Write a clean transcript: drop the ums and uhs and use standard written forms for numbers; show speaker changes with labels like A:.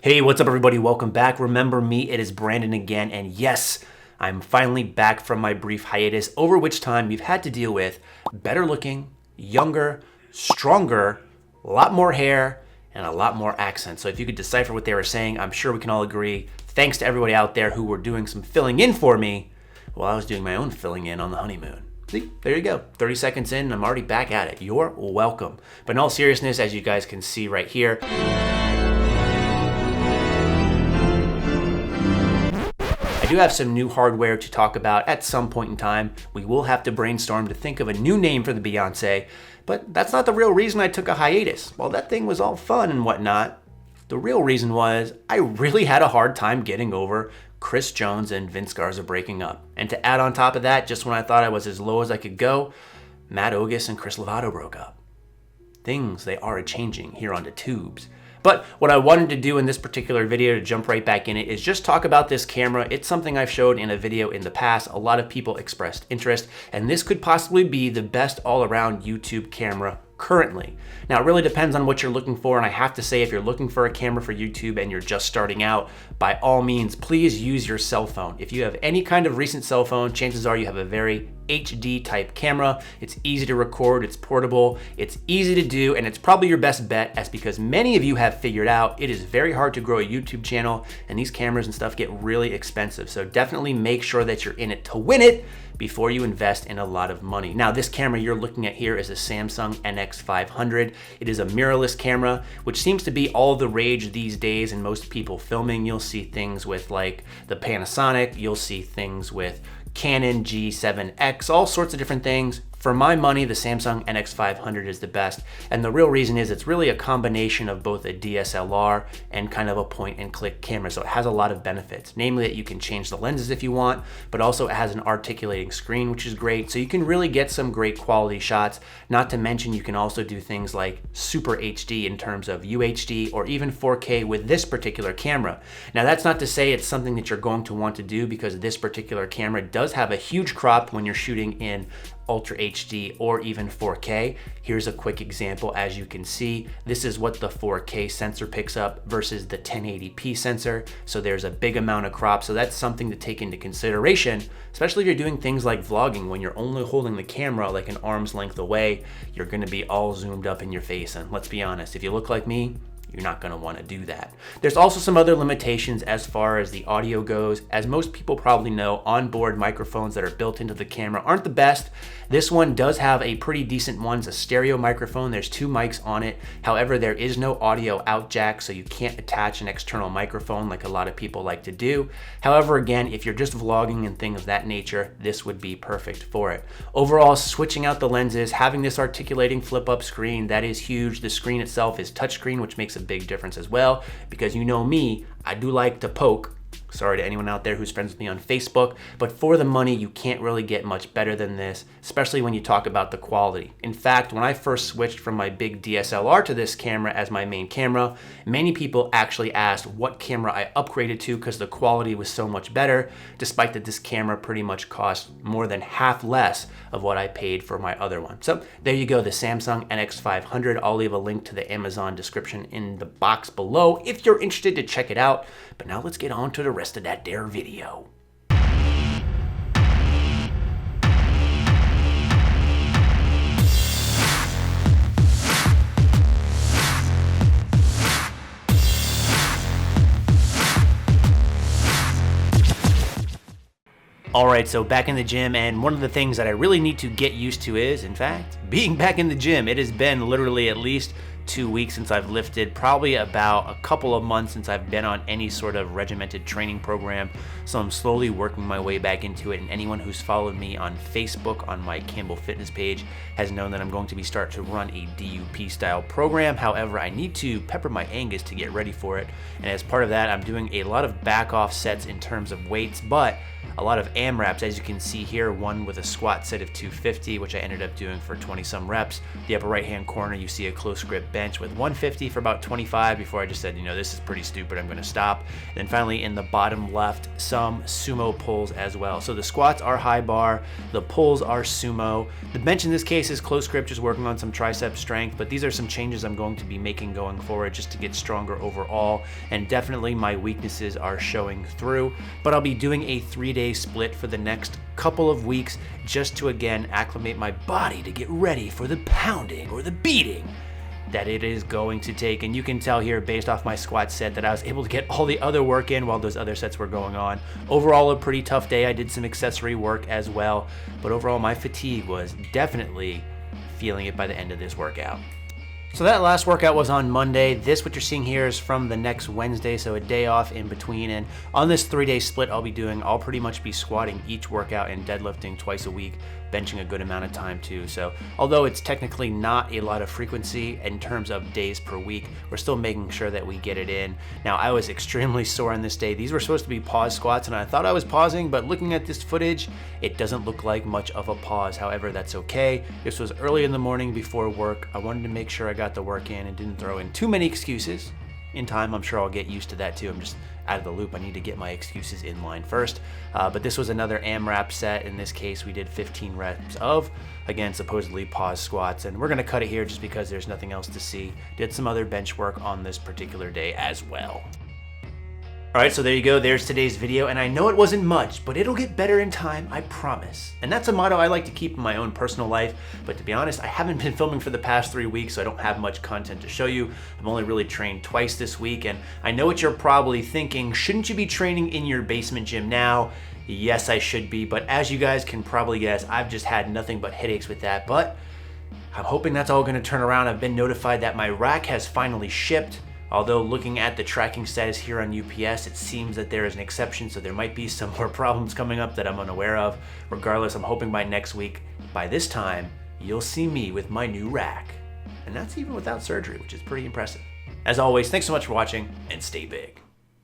A: Hey, what's up everybody? Welcome back. Remember me, it is Brandon again, and yes, I'm finally back from my brief hiatus, over which time we've had to deal with better looking, younger, stronger, a lot more hair, and a lot more accent. So if you could decipher what they were saying, I'm sure we can all agree. Thanks to everybody out there who were doing some filling in for me while I was doing my own filling in on the honeymoon. See, there you go. 30 seconds in and I'm already back at it. You're welcome. But in all seriousness, as you guys can see right here, I do have some new hardware to talk about at some point in time. We will have to brainstorm to think of a new name for the Beyonce, but that's not the real reason I took a hiatus. While that thing was all fun and whatnot, the real reason was I really had a hard time getting over Chris Jones and Vince Garza breaking up. And to add on top of that, just when I thought I was as low as I could go, Matt Ogus and Chris Lovato broke up. Things, they are changing here on the tubes. But what I wanted to do in this particular video, to jump right back in it, is just talk about this camera. It's something I've showed in a video in the past. A lot of people expressed interest, and this could possibly be the best all-around YouTube camera currently. Now, it really depends on what you're looking for, and I have to say, if you're looking for a camera for YouTube and you're just starting out, by all means, please use your cell phone. If you have any kind of recent cell phone, chances are you have a very HD type camera. It's easy to record, it's portable, it's easy to do, and it's probably your best bet, as because many of you have figured out it is very hard to grow a YouTube channel, and these cameras and stuff get really expensive. So definitely make sure that you're in it to win it before you invest in a lot of money. Now, this camera you're looking at here is a Samsung NX500. It is a mirrorless camera, which seems to be all the rage these days in most people filming. You'll see things with like the Panasonic, you'll see things with Canon G7X, all sorts of different things. For my money, the Samsung NX500 is the best, and the real reason is it's really a combination of both a DSLR and kind of a point and click camera, so it has a lot of benefits, namely that you can change the lenses if you want, but also it has an articulating screen, which is great, so you can really get some great quality shots. Not to mention you can also do things like Super HD in terms of UHD or even 4K with this particular camera. Now, that's not to say it's something that you're going to want to do, because this particular camera does have a huge crop when you're shooting in Ultra HD or even 4K. Here's a quick example. As you can see, this is what the 4K sensor picks up versus the 1080p sensor. So there's a big amount of crop. So that's something to take into consideration, especially if you're doing things like vlogging. When you're only holding the camera like an arm's length away, you're gonna be all zoomed up in your face. And let's be honest, if you look like me, you're not going to want to do that. There's also some other limitations as far as the audio goes. As most people probably know, onboard microphones that are built into the camera aren't the best. This one does have a pretty decent one. It's a stereo microphone. There's two mics on it. However, there is no audio out jack, so you can't attach an external microphone like a lot of people like to do. However, again, if you're just vlogging and things of that nature, this would be perfect for it. Overall, switching out the lenses, having this articulating flip-up screen, that is huge. The screen itself is touchscreen, which makes a big difference as well, because you know me, I do like to poke. Sorry to anyone out there who's friends with me on Facebook, but for the money, you can't really get much better than this, especially when you talk about the quality. In fact, when I first switched from my big DSLR to this camera as my main camera, many people actually asked what camera I upgraded to because the quality was so much better, despite that this camera pretty much cost more than half less of what I paid for my other one. So there you go, the Samsung NX500. I'll leave a link to the Amazon description in the box below if you're interested to check it out. But now let's get on to the rest of that there video. All right, so back in the gym, and one of the things that I really need to get used to is, in fact, being back in the gym. It has been literally at least 2 weeks since I've lifted, probably about a couple of months since I've been on any sort of regimented training program. So I'm slowly working my way back into it. And anyone who's followed me on Facebook on my Campbell Fitness page has known that I'm going to be starting to run a DUP style program. However, I need to pepper my Angus to get ready for it. And as part of that, I'm doing a lot of back off sets in terms of weights, but a lot of AMRAPs, as you can see here, one with a squat set of 250, which I ended up doing for 20 some reps. The upper right hand corner, you see a close grip bench bench with 150 for about 25 before I just said, this is pretty stupid, I'm going to stop. And then finally in the bottom left, some sumo pulls as well. So the squats are high bar, the pulls are sumo. The bench in this case is close grip, just working on some tricep strength, but these are some changes I'm going to be making going forward just to get stronger overall, and definitely my weaknesses are showing through. But I'll be doing a 3-day split for the next couple of weeks just to again acclimate my body to get ready for the pounding or the beating that it is going to take. And you can tell here based off my squat set that I was able to get all the other work in while those other sets were going on. Overall, a pretty tough day. I did some accessory work as well, but overall my fatigue was definitely feeling it by the end of this workout. So that last workout was on Monday. This, what you're seeing here, is from the next Wednesday, so a day off in between. And on this 3-day split I'll pretty much be squatting each workout and deadlifting twice a week, benching a good amount of time too. So although it's technically not a lot of frequency in terms of days per week, we're still making sure that we get it in. Now, I was extremely sore on this day. These were supposed to be pause squats, and I thought I was pausing, but looking at this footage, it doesn't look like much of a pause. However, that's okay. This was early in the morning before work. I wanted to make sure I got the work in and didn't throw in too many excuses. In time, I'm sure I'll get used to that too. I'm just out of the loop. I need to get my excuses in line first. But this was another AMRAP set. In this case, we did 15 reps of, again, supposedly pause squats. And we're going to cut it here just because there's nothing else to see. Did some other bench work on this particular day as well. All right, so there you go. There's today's video, and I know it wasn't much, but it'll get better in time, I promise. And that's a motto I like to keep in my own personal life, but to be honest, I haven't been filming for the past 3 weeks, so I don't have much content to show you. I've only really trained twice this week, and I know what you're probably thinking. Shouldn't you be training in your basement gym now? Yes, I should be, but as you guys can probably guess, I've just had nothing but headaches with that, but I'm hoping that's all gonna turn around. I've been notified that my rack has finally shipped. Although looking at the tracking status here on UPS, it seems that there is an exception, so there might be some more problems coming up that I'm unaware of. Regardless, I'm hoping by next week, by this time, you'll see me with my new rack. And that's even without surgery, which is pretty impressive. As always, thanks so much for watching, and stay big.